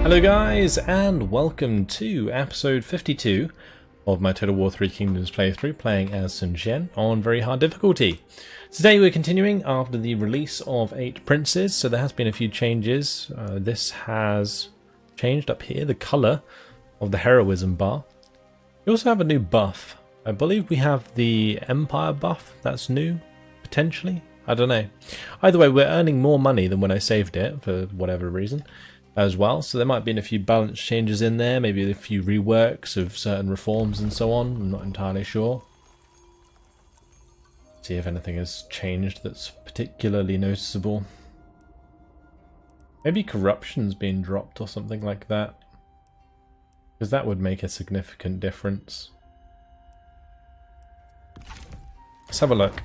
Hello guys, and welcome to episode 52 of my Total War 3 Kingdoms playthrough, playing as Sun Jian on very hard difficulty. Today we're continuing after the release of 8 Princes, so there has been a few changes. This has changed up here, the colour of the heroism bar. We also have a new buff. I believe we have the Empire buff that's new, potentially. I don't know. Either way, we're earning more money than when I saved it, for whatever reason, as well. So there might have been a few balance changes in there, maybe a few reworks of certain reforms and so on. I'm not entirely sure. See if anything has changed that's particularly noticeable. Maybe corruption's been dropped or something like that, because that would make a significant difference. Let's have a look.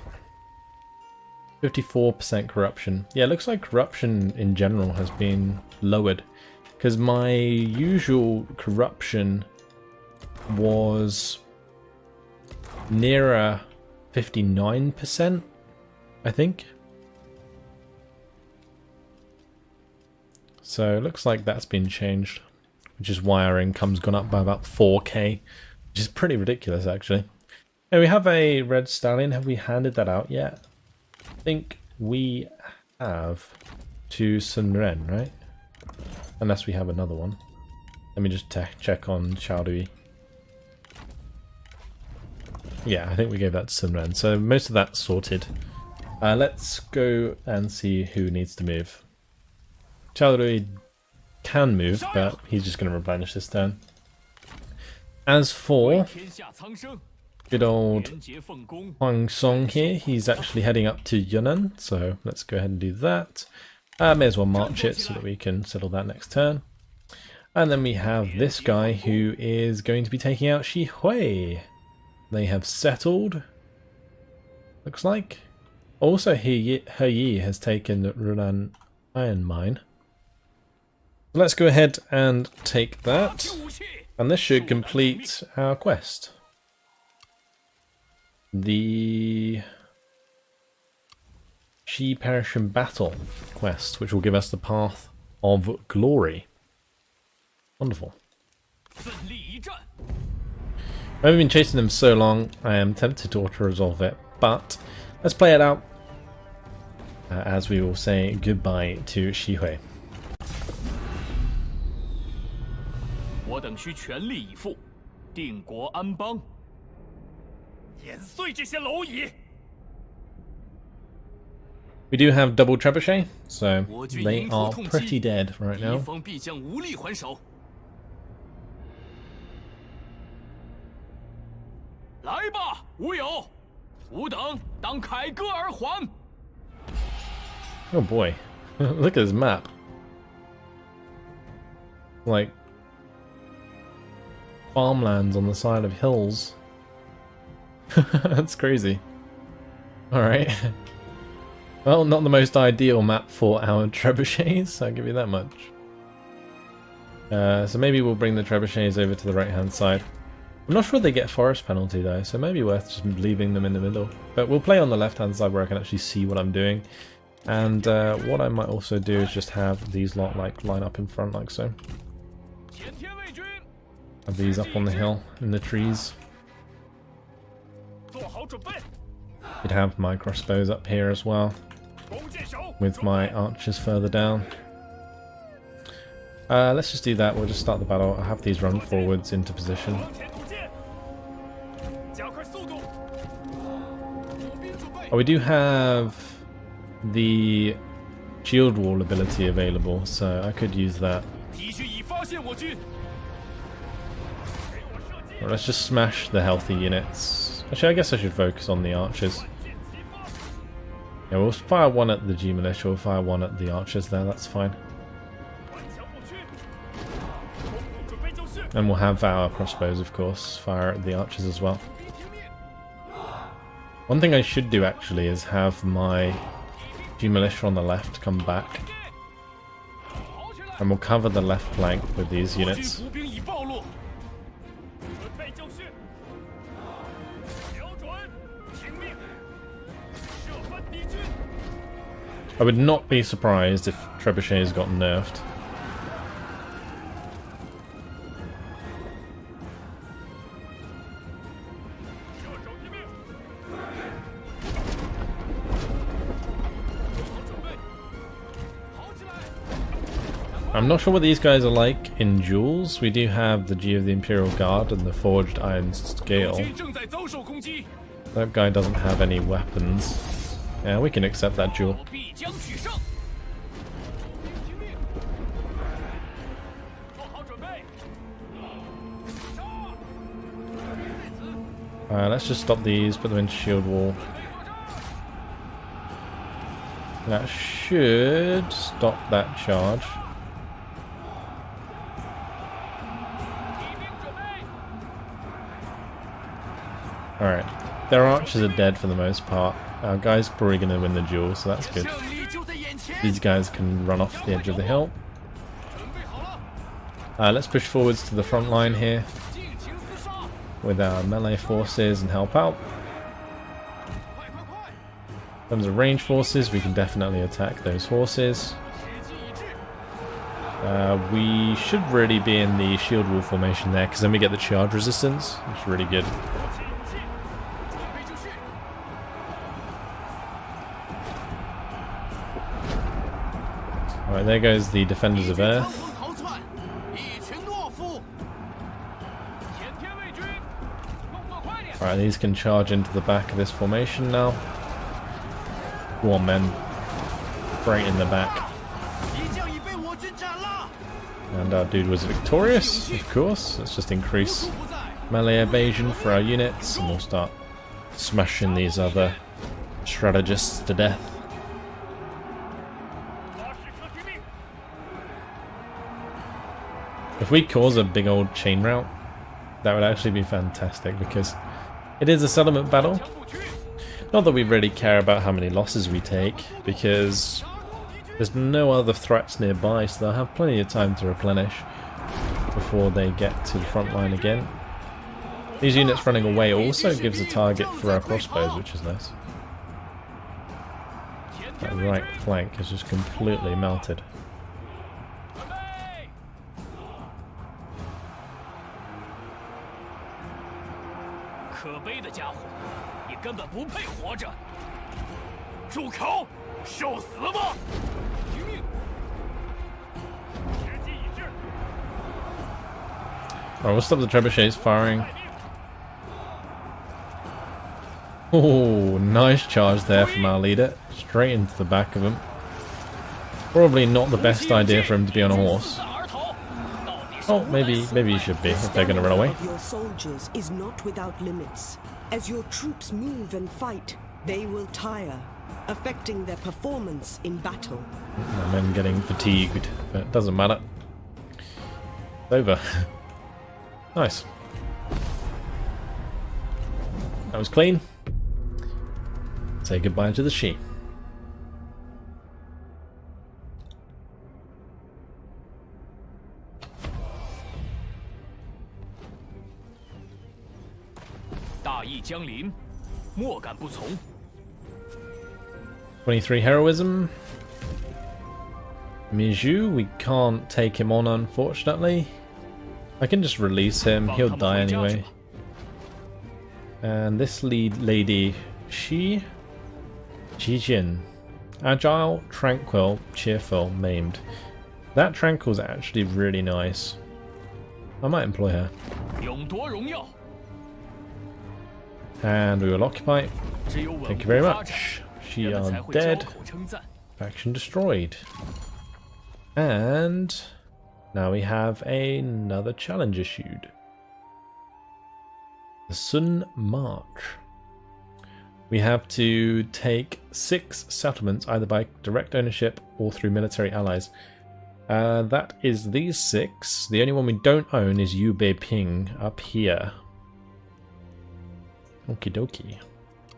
54% corruption. Yeah, it looks like corruption in general has been lowered, because my usual corruption was nearer 59%, I think. So it looks like that's been changed, which is why our income's gone up by about 4k, which is pretty ridiculous actually. And we have a red stallion. Have we handed that out yet? I think we have to Sun Jian, right? Unless we have another one. Let me just check on Xiaodui. Yeah, I think we gave that to Sun Jian. So most of that's sorted. Let's go and see who needs to move. Xiaodui can move, but he's just going to replenish this turn. As for good old Huang Song here, he's actually heading up to Yunnan, so let's go ahead and do that. May as well march it so that we can settle that next turn. And then we have this guy who is going to be taking out Shi Hui. They have settled, looks like. Also, He Yi has taken the Runan Iron Mine. Let's go ahead and take that, and this should complete our quest. The She Perish in Battle quest, which will give us the Path of Glory. Wonderful. I've been chasing them so long, I am tempted to auto-resolve it, but let's play it out as we will say goodbye to Shi Hui. 我等需全力以赴，定国安邦。 We do have double trebuchet, so they are pretty dead right now. 必将无力还手。来吧，吾友，吾等当凯歌而还。 Oh boy, look at this map. Like farmlands on the side of hills. That's crazy. Alright. Well, not the most ideal map for our trebuchets, I'll give you that much. So maybe we'll bring the trebuchets over to the right hand side. I'm not sure they get forest penalty though, so maybe worth just leaving them in the middle. But we'll play on the left hand side where I can actually see what I'm doing. And what I might also do is just have these lot like line up in front like so. Have these up on the hill in the trees. You'd have my crossbows up here as well, with my archers further down. Let's just do that. We'll just start the battle. I'll have these run forwards into position. Oh, we do have the shield wall ability available, so I could use that. Well, let's just smash the healthy units. Actually, I guess I should focus on the archers. Yeah, we'll fire one at the G militia, we'll fire one at the archers there, that's fine. And we'll have our crossbows, of course, fire at the archers as well. One thing I should do actually is have my G militia on the left come back. And we'll cover the left flank with these units. I would not be surprised if trebuchets got nerfed. I'm not sure what these guys are like in duels. We do have the G of the Imperial Guard and the Forged Iron Scale. That guy doesn't have any weapons. Yeah, we can accept that duel. Let's just stop these, put them into shield wall. That should stop that charge. Alright, their archers are dead for the most part. Our guy's probably going to win the duel, so that's good. These guys can run off the edge of the hill. Let's push forwards to the front line here with our melee forces and help out. In terms of range forces, we can definitely attack those horses. We should really be in the shield wall formation there, because then we get the charge resistance, which is really good. Alright, there goes the Defenders of Earth. Alright, these can charge into the back of this formation now. Go on, men. Right in the back. And our dude was victorious, of course. Let's just increase melee evasion for our units, and we'll start smashing these other strategists to death. If we cause a big old chain rout, that would actually be fantastic, because it is a settlement battle. Not that we really care about how many losses we take, because there's no other threats nearby, so they'll have plenty of time to replenish before they get to the front line again. These units running away also gives a target for our crossbows, which is nice. That right flank is just completely melted. Alright, we'll stop the trebuchets firing. Oh, nice charge there from our leader. Straight into the back of him. Probably not the best idea for him to be on a horse. Oh, maybe he should be if they're going to run away. Your soldiers is not without limits. As your troops move and fight, they will tire, affecting their performance in battle. And then getting fatigued, but it doesn't matter. It's over. Nice. That was clean. Say goodbye to the sheep. Jiang Lin, 莫敢不从. 23 heroism. Miju, we can't take him on, unfortunately. I can just release him, he'll die anyway. And this lead lady, Sun Jian. Agile, tranquil, cheerful, maimed. That tranquil's actually really nice. I might employ her. And we will occupy. Thank you very much. She are dead. Faction destroyed. And now we have another challenge issued. The Sun March. We have to take 6 settlements either by direct ownership or through military allies. That is these 6. The only one we don't own is Yubei Ping up here. Okie dokie.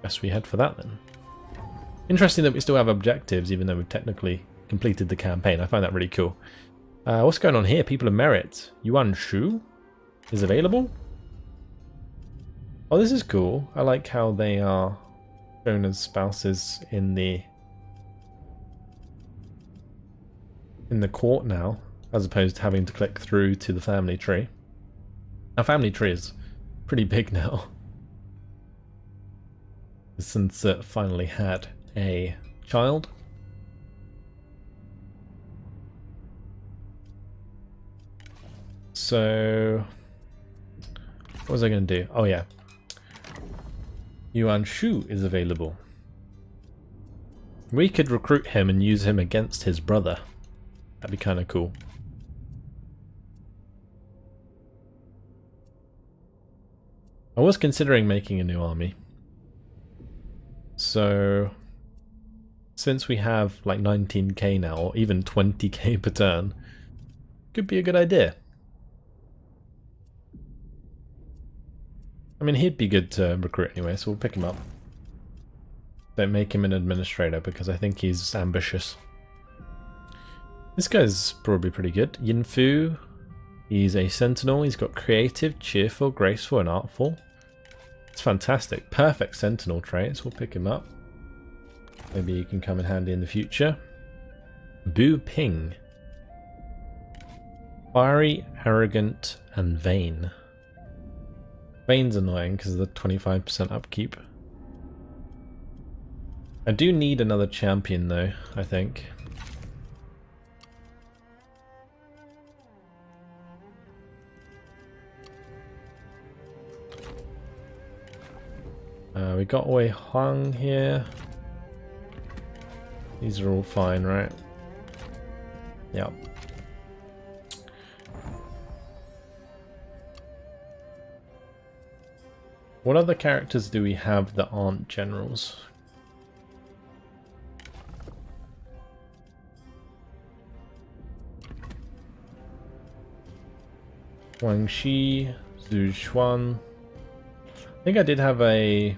Guess we head for that then. Interesting that we still have objectives even though we've technically completed the campaign. I find that really cool. What's going on here? People of Merit. Yuan Shu is available. Oh, this is cool. I like how they are shown as spouses in the court now, as opposed to having to click through to the family tree. Our family tree is pretty big now, since it finally had a child. So, what was I going to do? Oh yeah, Yuan Shu is available. We could recruit him and use him against his brother. That'd be kind of cool. I was considering making a new army. So, since we have like 19k now, or even 20k per turn, could be a good idea. I mean, he'd be good to recruit anyway, so we'll pick him up. Don't make him an administrator because I think he's ambitious. This guy's probably pretty good. Yin Fu, he's a sentinel. He's got creative, cheerful, graceful, and artful. It's fantastic. Perfect sentinel traits. We'll pick him up. Maybe he can come in handy in the future. Bu Ping. Fiery, arrogant, and vain. Vain's annoying because of the 25% upkeep. I do need another champion though, I think. We got Wei Huang here. These are all fine, right? Yep. What other characters do we have that aren't generals? Wang Shi, Zhu Xuan. I think I did have a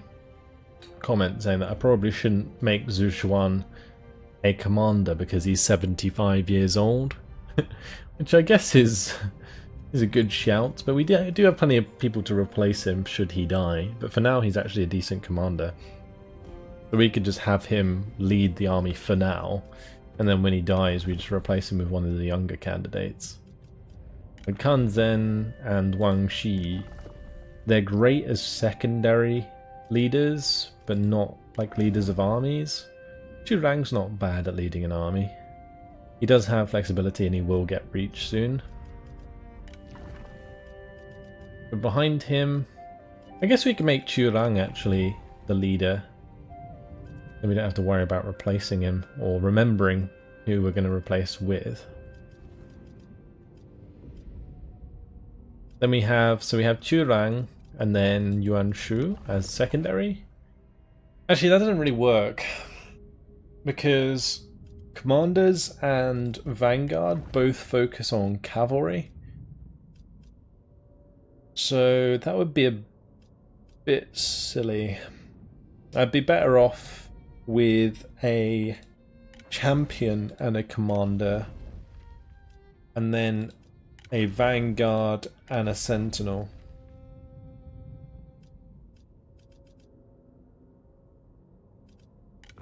comment saying that I probably shouldn't make Zhu Xuan a commander because he's 75 years old, which I guess is a good shout, but we do have plenty of people to replace him should he die, but for now he's actually a decent commander. So we could just have him lead the army for now, and then when he dies we just replace him with one of the younger candidates. And Kan Zhen and Wang Shi, they're great as secondary leaders, but not like leaders of armies. Zhu Rang's not bad at leading an army. He does have flexibility and he will get reach soon. But behind him, I guess we can make Chu Rang actually the leader. Then we don't have to worry about replacing him or remembering who we're going to replace with. Then we have Chu Rang and then Yuan Shu as secondary. Actually, that doesn't really work because commanders and vanguard both focus on cavalry. So that would be a bit silly. I'd be better off with a champion and a commander, and then a vanguard and a sentinel.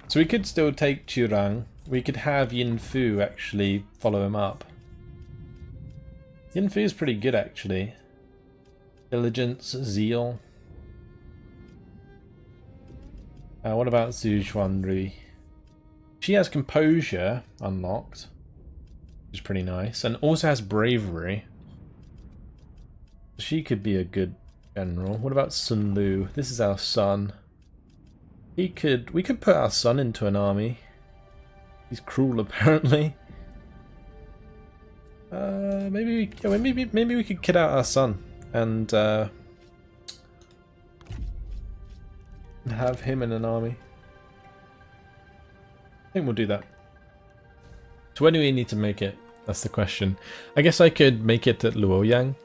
So we could still take Churang. We could have Yin Fu actually follow him up. Yin Fu is pretty good actually. Diligence, zeal. What about Zhu Xuanrui? She has composure unlocked, which is pretty nice, and also has bravery. She could be a good general. What about Sun Lu? This is our son. We could put our son into an army. He's cruel apparently. Maybe we could kid out our son and have him in an army. I think we'll do that. So where do we need to make it? That's the question. I guess I could make it at Luoyang.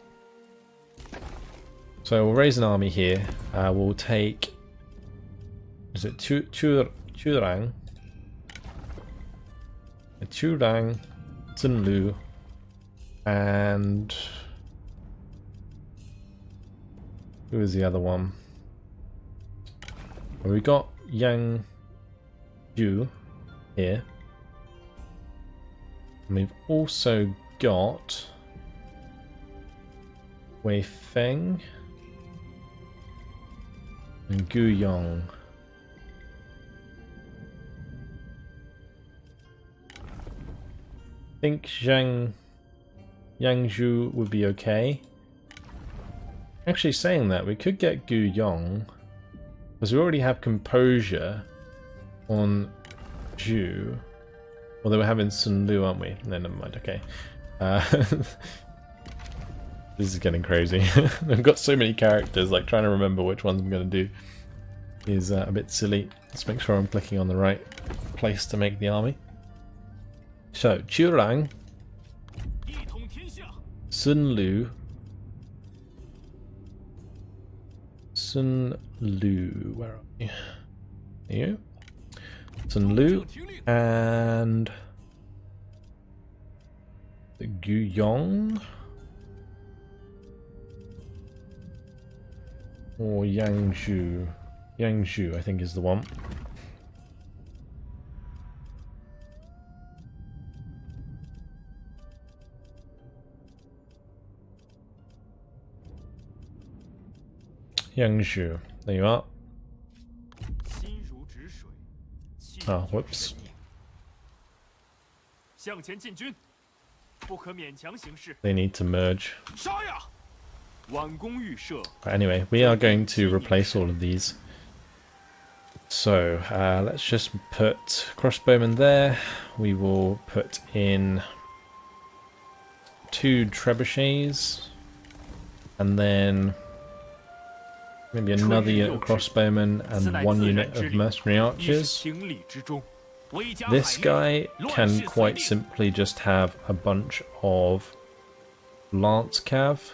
So we'll raise an army here. We'll take... Is it Churang? Churang, Sun Lu, and... who is the other one? Well, we got Yang Ju here. And we've also got Wei Feng and Gu Yong. I think Zhang Yangzhou would be okay. Actually, saying that, we could get Gu Yong, because we already have composure on Zhu. Although we're having Sun Lu, aren't we? No, never mind. Okay. This is getting crazy. I've got so many characters, like trying to remember which ones I'm going to do is a bit silly. Let's make sure I'm clicking on the right place to make the army. So, Qurang, Sun Lu, where are you? You? Sun Lu, and Gu Yong, or Yangzhou. Yangzhou, I think, is the one. Yangzhou, there you are. Oh, whoops. They need to merge. But anyway, we are going to replace all of these. So, let's just put crossbowmen there. We will put in 2 trebuchets. And then maybe another unit of crossbowmen and 1 unit of mercenary archers. This guy can quite simply just have a bunch of lance cav.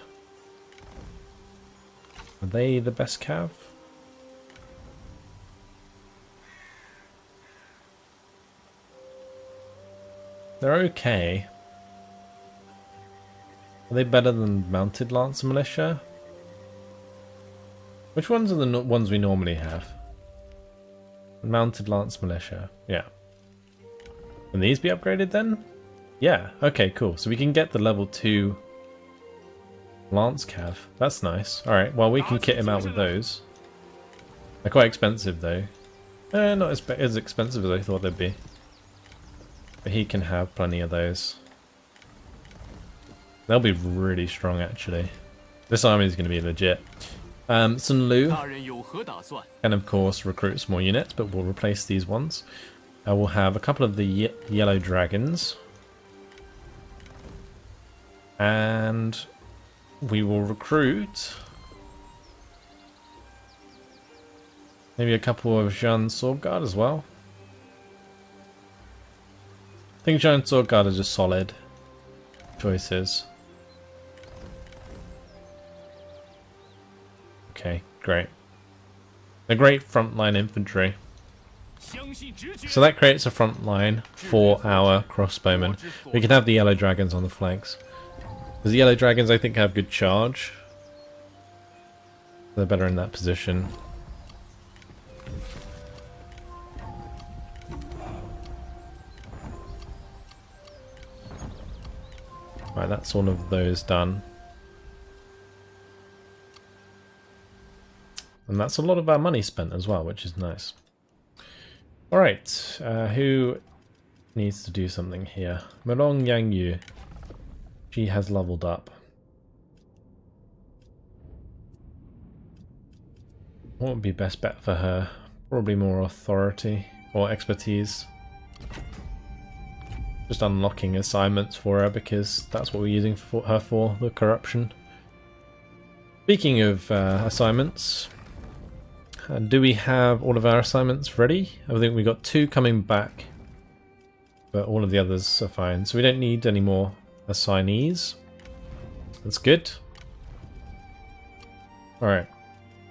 Are they the best cav? They're okay. Are they better than mounted lance militia? Which ones are the ones we normally have? Mounted lance militia, yeah. Can these be upgraded then? Yeah, okay, cool. So we can get the level 2 lance cav. That's nice. Alright, well we can kit him out with those. They're quite expensive though. Not as expensive as I thought they'd be. But he can have plenty of those. They'll be really strong actually. This army is going to be legit. Sun Lu can of course recruit some more units, but we'll replace these ones. We'll have a couple of the yellow dragons. And we will recruit maybe a couple of Jian Sword Guard as well. I think Jian Sword Guard are just solid choices. Okay, great. They're great frontline infantry. So that creates a front line for our crossbowmen. We can have the yellow dragons on the flanks. Because the yellow dragons, I think, have good charge. They're better in that position. Right, that's all of those done. And that's a lot of our money spent as well, which is nice. Alright, who needs to do something here? Merong Yangyu. She has leveled up. What would be best bet for her? Probably more authority or expertise. Just unlocking assignments for her because that's what we're using her for, the corruption. Speaking of assignments, do we have all of our assignments ready? I think we got 2 coming back, but all of the others are fine. So we don't need any more assignees. That's good. Alright,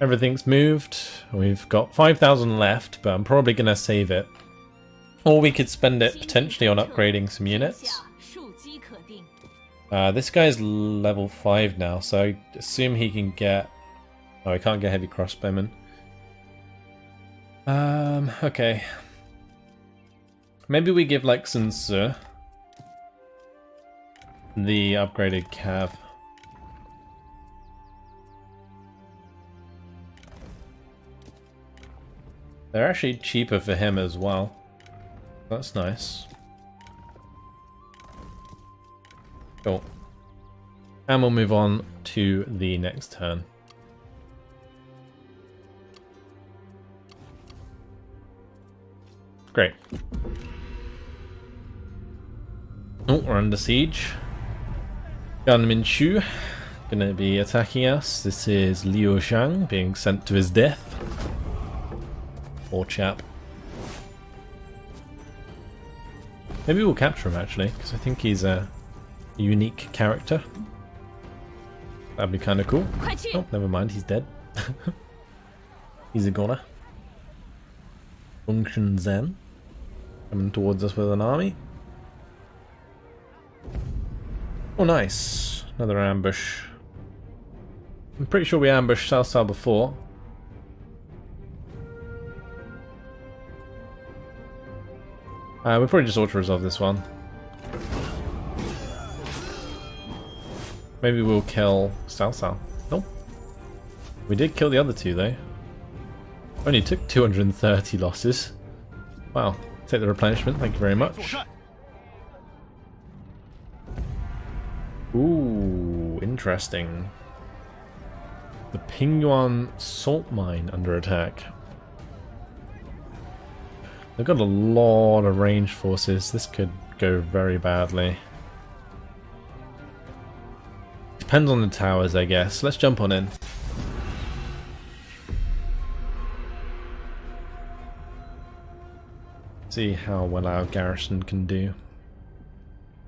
everything's moved. We've got 5,000 left, but I'm probably going to save it. Or we could spend it potentially on upgrading some units. This guy's level 5 now, so I assume he can get... Oh, he can't get heavy crossbowmen. Okay. Maybe we give like Sun Tzu the upgraded cav. They're actually cheaper for him as well. That's nice. Cool. And we'll move on to the next turn. Great. Oh, we're under siege. Gunmin Chu gonna be attacking us. This is Liu Shang being sent to his death. Poor chap. Maybe we'll capture him actually, because I think he's a unique character. That'd be kind of cool. Oh, never mind, he's dead. He's a goner. Vulcan Zen coming towards us with an army. Oh, nice. Another ambush. I'm pretty sure we ambushed South before. We'll probably just auto-resolve this one. Maybe we'll kill South. Nope. We did kill the other two though. Only took 230 losses. Wow. Take the replenishment, thank you very much. Ooh, interesting. The Pingyuan salt mine under attack. They've got a lot of ranged forces. This could go very badly. Depends on the towers, I guess. Let's jump on in. See how well our garrison can do.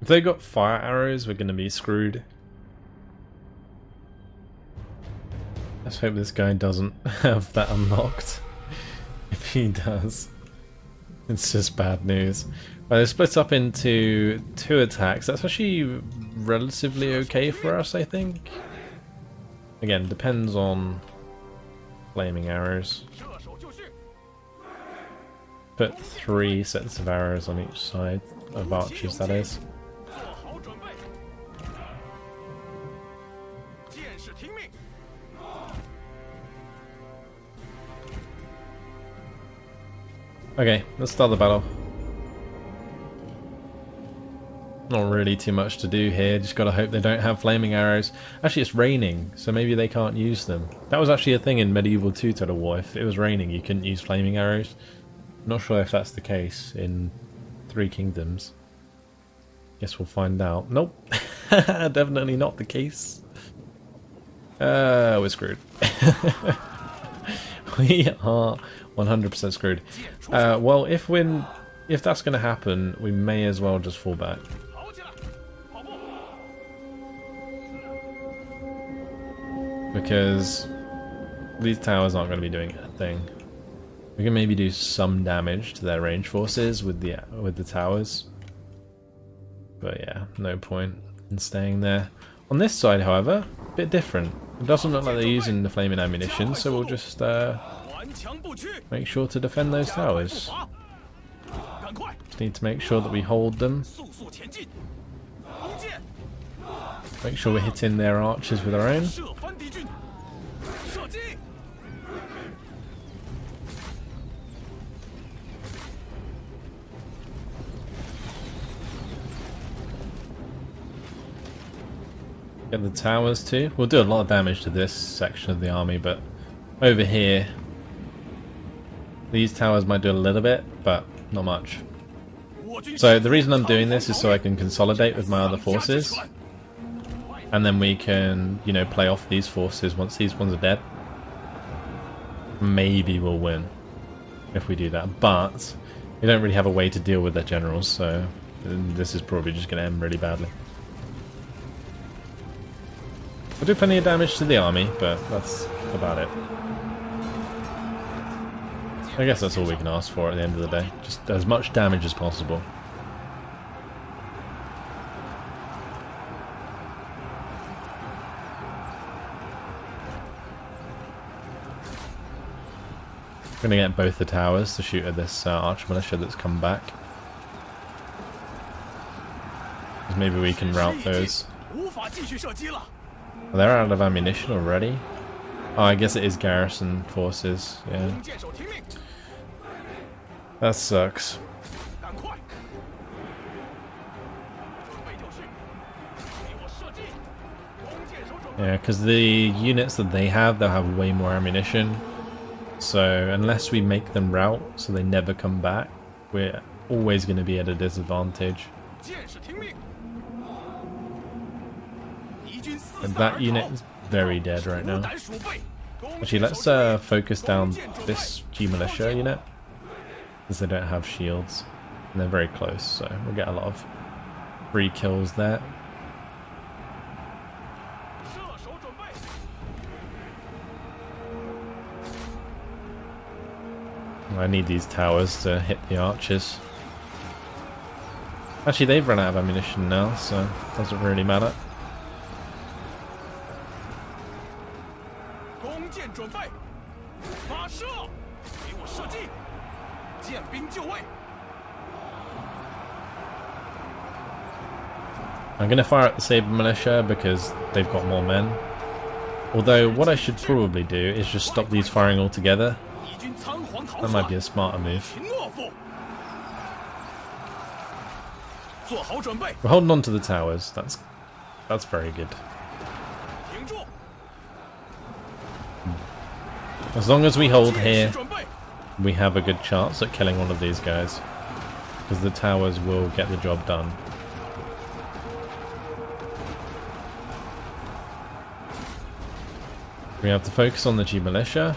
If they got fire arrows, we're going to be screwed. Let's hope this guy doesn't have that unlocked. If he does, it's just bad news. Well, they split up into 2 attacks. That's actually relatively okay for us, I think. Again, depends on flaming arrows. Put 3 sets of arrows on each side of archers, that is. Okay, let's start the battle. Not really too much to do here, just gotta hope they don't have flaming arrows. Actually, it's raining, so maybe they can't use them. That was actually a thing in Medieval 2 Total War. If it was raining, you couldn't use flaming arrows. Not sure if that's the case in Three Kingdoms. Guess we'll find out. Nope. Definitely not the case. We're screwed. We are 100% screwed. Well, if that's going to happen, we may as well just fall back. Because these towers aren't going to be doing a thing. We can maybe do some damage to their range forces with the towers. But yeah, no point in staying there. On this side, however, a bit different. It doesn't look like they're using the flaming ammunition, so we'll just make sure to defend those towers. Just need to make sure that we hold them. Make sure we're hitting their archers with our own. Get the towers too. We'll do a lot of damage to this section of the army, but over here, these towers might do a little bit, but not much. So the reason I'm doing this is so I can consolidate with my other forces, and then we can, you know, play off these forces once these ones are dead. Maybe we'll win if we do that, but we don't really have a way to deal with their generals, so this is probably just going to end really badly. We'll do plenty of damage to the army, but that's about it. I guess that's all we can ask for at the end of the day. Just as much damage as possible. I'm going to get both the towers to shoot at this archer militia that's come back. Because maybe we can rout those. They're out of ammunition already. Oh, I guess it is garrison forces, yeah. That sucks. Yeah, because the units that they have, they'll have way more ammunition. So unless we make them rout so they never come back, we're always going to be at a disadvantage. And that unit is very dead right now. Actually, let's focus down this G-Militia unit, because they don't have shields. And they're very close, so we'll get a lot of free kills there. I need these towers to hit the archers. Actually, they've run out of ammunition now, so it doesn't really matter. I'm going to fire at the Saber Militia because they've got more men. Although, what I should probably do is just stop these firing altogether. That might be a smarter move. We're holding on to the towers. That's very good. As long as we hold here, we have a good chance at killing one of these guys, because the towers will get the job done. We have to focus on the G-Militia.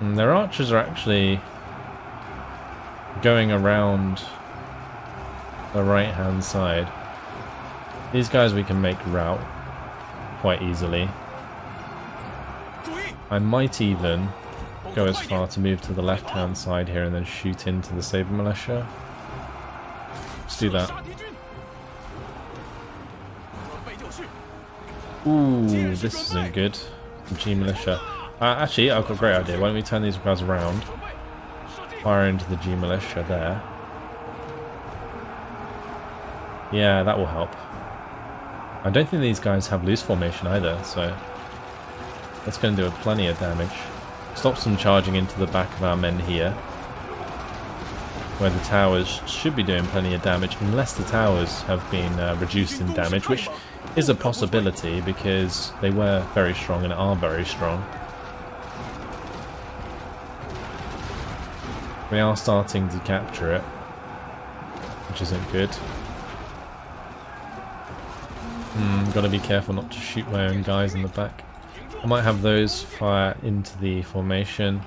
And their archers are actually going around the right hand side. These guys we can make rout quite easily. I might even go as far to move to the left hand side here and then shoot into the Saber Militia. Let's do that. Ooh, this isn't good. G-Militia. Actually, I've got a great idea. Why don't we turn these guys around? Fire into the G-Militia there. Yeah, that will help. I don't think these guys have loose formation either, so that's going to do plenty of damage. Stops them charging into the back of our men here, where the towers should be doing plenty of damage, unless the towers have been reduced in damage, which is a possibility because they were very strong and are very strong. We are starting to capture it, which isn't good. Gotta be careful not to shoot my own guys in the back. I might have those fire into the formation.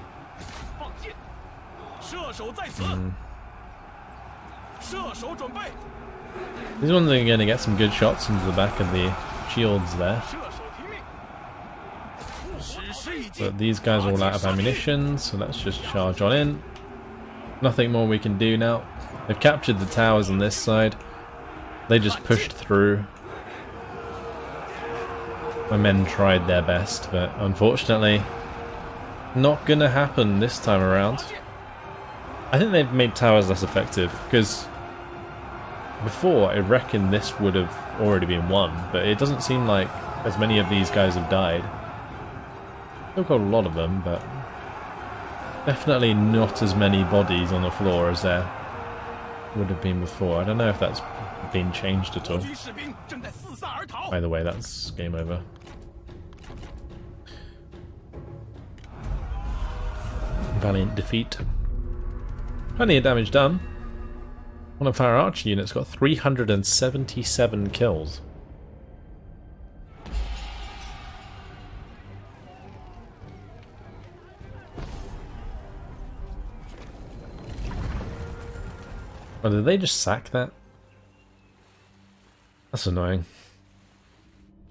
These ones are going to get some good shots into the back of the shields there. But these guys are all out of ammunition, so let's just charge on in. Nothing more we can do now. They've captured the towers on this side. They just pushed through. My men tried their best, but unfortunately, not gonna happen this time around. I think they've made towers less effective, because before I reckon this would have already been won, but it doesn't seem like as many of these guys have died. Still got a lot of them, but definitely not as many bodies on the floor as there would have been before. I don't know if that's been changed at all. By the way, that's game over. Valiant defeat. Plenty of damage done. One of our archer units got 377 kills. Oh, did they just sack that? That's annoying.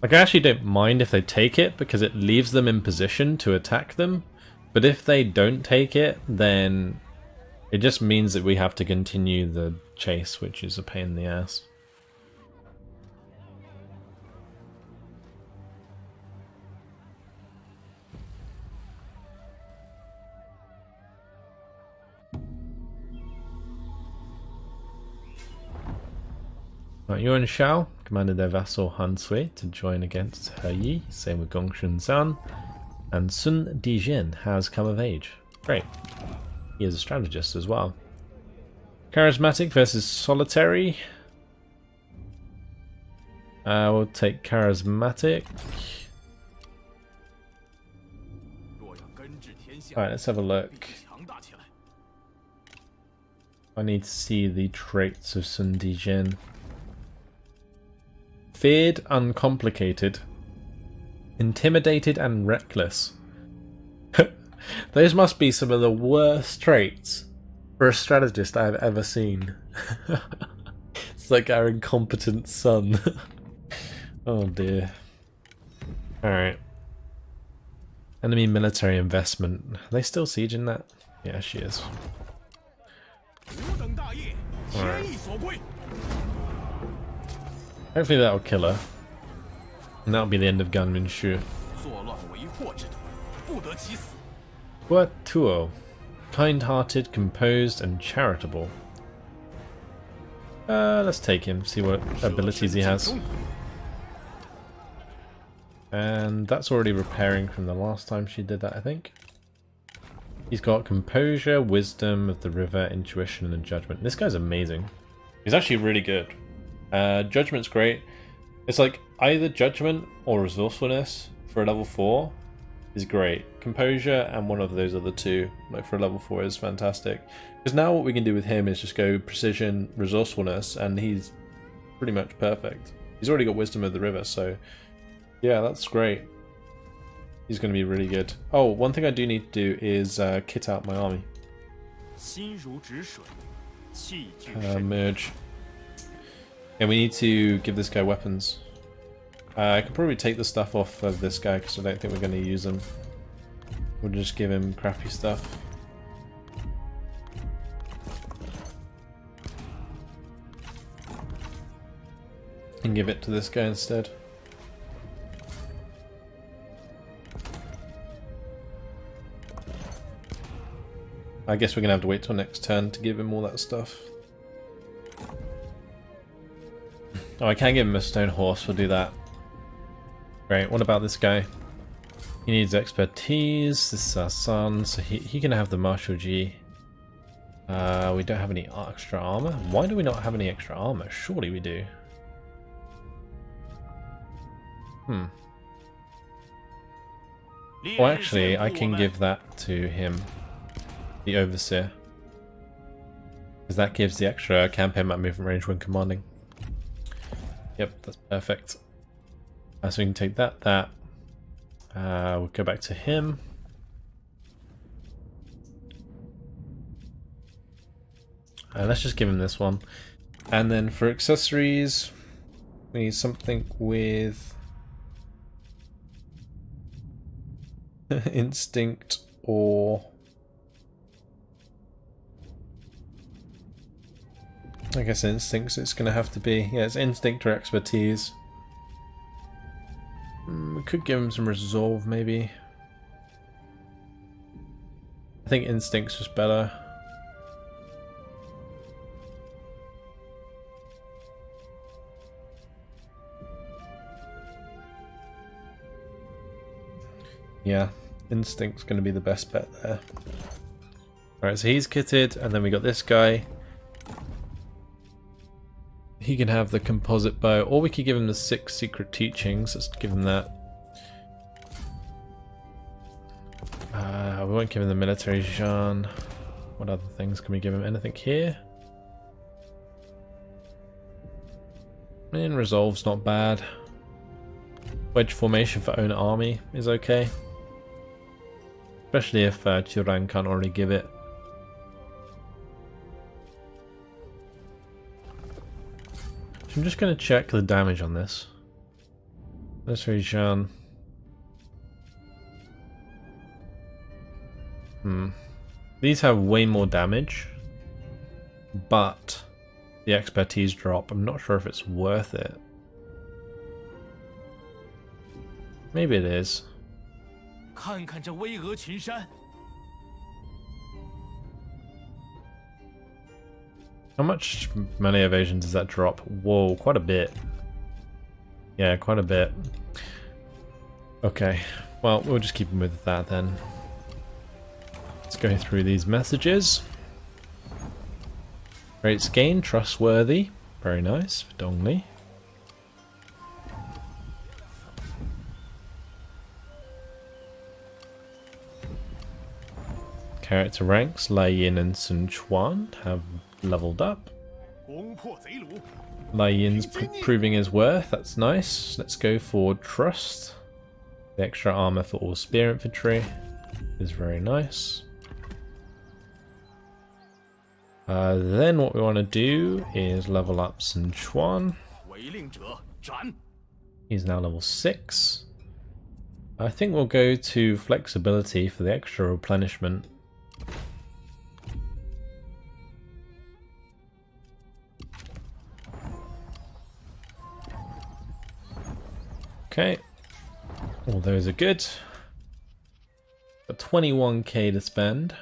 Like, I actually don't mind if they take it, because it leaves them in position to attack them. But if they don't take it, then it just means that we have to continue the chase, which is a pain in the ass. Yuan Shao commanded their vassal Han Sui to join against He Yi, same with Gongsun Zan, and Sun Jian has come of age. Great. He is a strategist as well. Charismatic versus solitary. We'll take charismatic. Alright, let's have a look. I need to see the traits of Sun Jian. Feared, uncomplicated. Intimidated and reckless. Those must be some of the worst traits for a strategist I've ever seen. It's like our incompetent son. Oh dear. Alright. Enemy military investment. Are they still sieging that? Yeah, she is. Alright. Hopefully that'll kill her. And that'll be the end of Gunman Shu. Tuo. Kind-hearted, composed, and charitable. Let's take him, see what abilities he has. And that's already repairing from the last time she did that, I think. He's got composure, wisdom of the river, intuition, and judgment. This guy's amazing. He's actually really good. Judgment's great. It's like either judgment or resourcefulness for a level 4 is great. Composure and one of those other two, like for a level 4, is fantastic. Because now what we can do with him is just go precision, resourcefulness, and he's pretty much perfect. He's already got wisdom of the river, so yeah, that's great. He's going to be really good. Oh, one thing I do need to do is kit out my army. Merge. And we need to give this guy weapons. I could probably take the stuff off of this guy because I don't think we're going to use him. We'll just give him crappy stuff. And give it to this guy instead. I guess we're going to have to wait till next turn to give him all that stuff. Oh, I can give him a stone horse, we'll do that. Great, what about this guy? He needs expertise, this is our son, so he can have the martial G. We don't have any extra armor? Why do we not have any extra armor? Surely we do. Well, actually, I can give that to him. The Overseer. Because that gives the extra campaign map movement range when commanding. Yep, that's perfect. So we can take that. We'll go back to him. Let's just give him this one. And then for accessories, we need something with instinct or... I guess instincts it's going to have to be. Yeah, it's instinct or expertise. We could give him some resolve, maybe. I think instinct's just better. Yeah, instinct's going to be the best bet there. Alright, so he's kitted, and then we got this guy. He can have the composite bow, or we could give him the 6 secret teachings. Let's give him that. We won't give him the military Jian. What other things can we give him? Anything here? And resolve's not bad. Wedge formation for own army is okay. Especially if Turan can't already give it. I'm just going to check the damage on this. Military Jian. These have way more damage, but the expertise drop, I'm not sure if it's worth it. Maybe it is. How much melee evasion does that drop? Whoa, quite a bit. Yeah, quite a bit. Okay, well, we'll just keep him with that then. Let's go through these messages. Rates gained, trustworthy. Very nice for Dongli. Character ranks, Lai Yin and Sun Jian have leveled up. Lai Yin's proving his worth, that's nice. Let's go for trust. The extra armor for all spear infantry is very nice. Then what we want to do is level up Sun Jian. He's now level 6. I think we'll go to flexibility for the extra replenishment. Okay, all those are good. Got 21k to spend.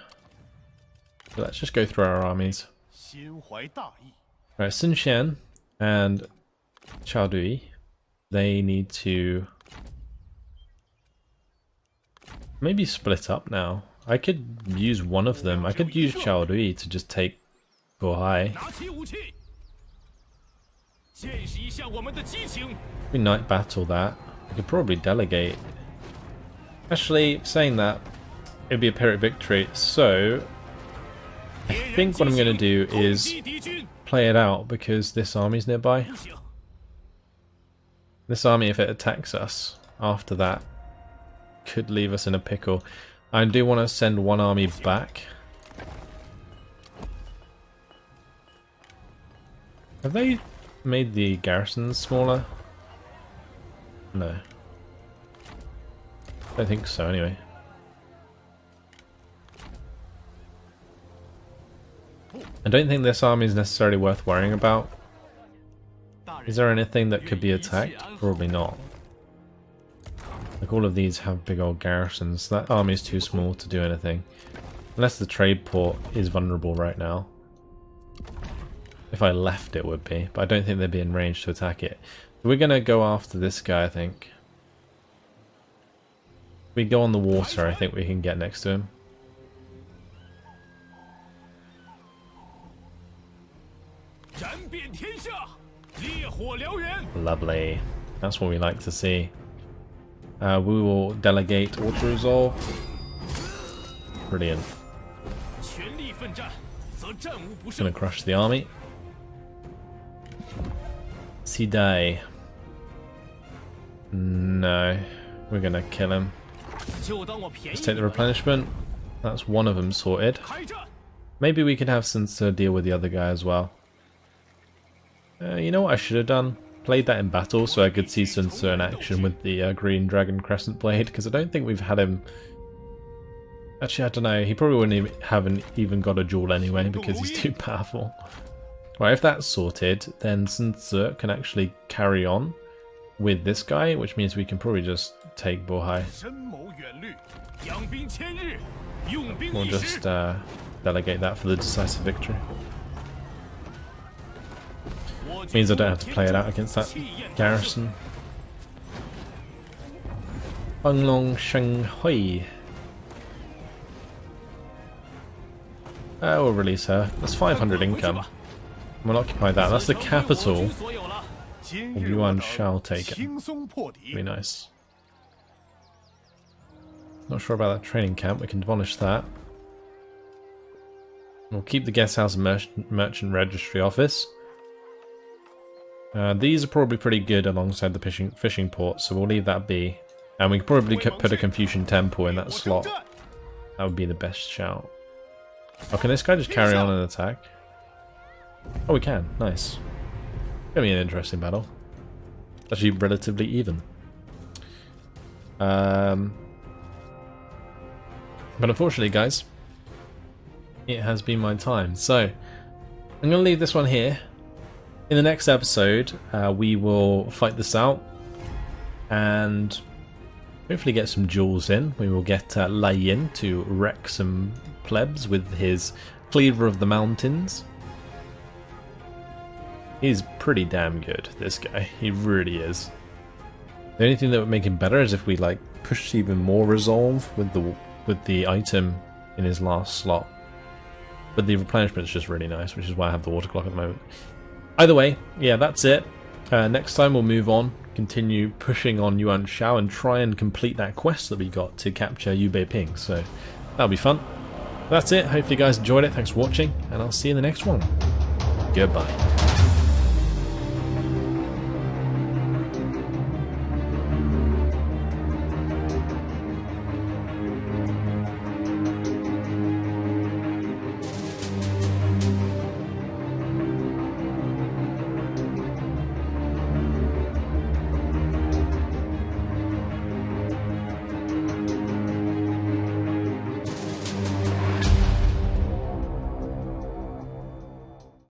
So let's just go through our armies. Alright, Sun Jian and Chaodui, they need to maybe split up now. I could use one of them. I could use Chaodui to just take Bohai. We night battle that. I could probably delegate. Actually, saying that, it'd be a Pyrrhic victory, so I think what I'm going to do is play it out because this army's nearby. This army, if it attacks us after that, could leave us in a pickle. I do want to send one army back. Have they made the garrisons smaller? No. I don't think so anyway. I don't think this army is necessarily worth worrying about. Is there anything that could be attacked? Probably not. Like all of these have big old garrisons. That army is too small to do anything. Unless the trade port is vulnerable right now. If I left it would be, but I don't think they'd be in range to attack it. We're going to go after this guy, I think. If we go on the water, I think we can get next to him. Lovely. That's what we like to see. We will delegate auto-resolve. Brilliant. Gonna crush the army. Sidai. No. We're gonna kill him. Let's take the replenishment. That's one of them sorted. Maybe we could have Sun deal with the other guy as well. You know what I should have done? Played that in battle so I could see Sun in action with the green dragon crescent blade, because I don't think we've had him. Actually, I don't know. He probably wouldn't haven't even got a duel anyway because he's too powerful. Right, if that's sorted, then Sun can actually carry on with this guy, which means we can probably just take Bohai. We'll just delegate that for the decisive victory. Means I don't have to play it out against that garrison. Banglong Shanghai. We'll release her. That's 500 income. We'll occupy that. That's the capital. Yuan shall take it. Be nice. Not sure about that training camp. We can demolish that. We'll keep the guest house and merchant registry office. These are probably pretty good alongside the fishing port, so we'll leave that be. And we could probably put a Confucian temple in that slot. That would be the best shout. Oh, can this guy just carry on and attack? Oh, we can. Nice. Gonna be an interesting battle. Actually, relatively even. But unfortunately, guys, it has been my time. So, I'm gonna leave this one here. In the next episode, we will fight this out and hopefully get some duels in. We will get Lai Yin to wreck some plebs with his Cleaver of the Mountains. He's pretty damn good, this guy. He really is. The only thing that would make him better is if we like push even more resolve with the item in his last slot. But the replenishment is just really nice, which is why I have the water clock at the moment. Either way, yeah, that's it. Next time we'll move on, continue pushing on Yuan Shao and try and complete that quest that we got to capture Yubei Ping. So that'll be fun. That's it. Hopefully you guys enjoyed it. Thanks for watching, and I'll see you in the next one. Goodbye.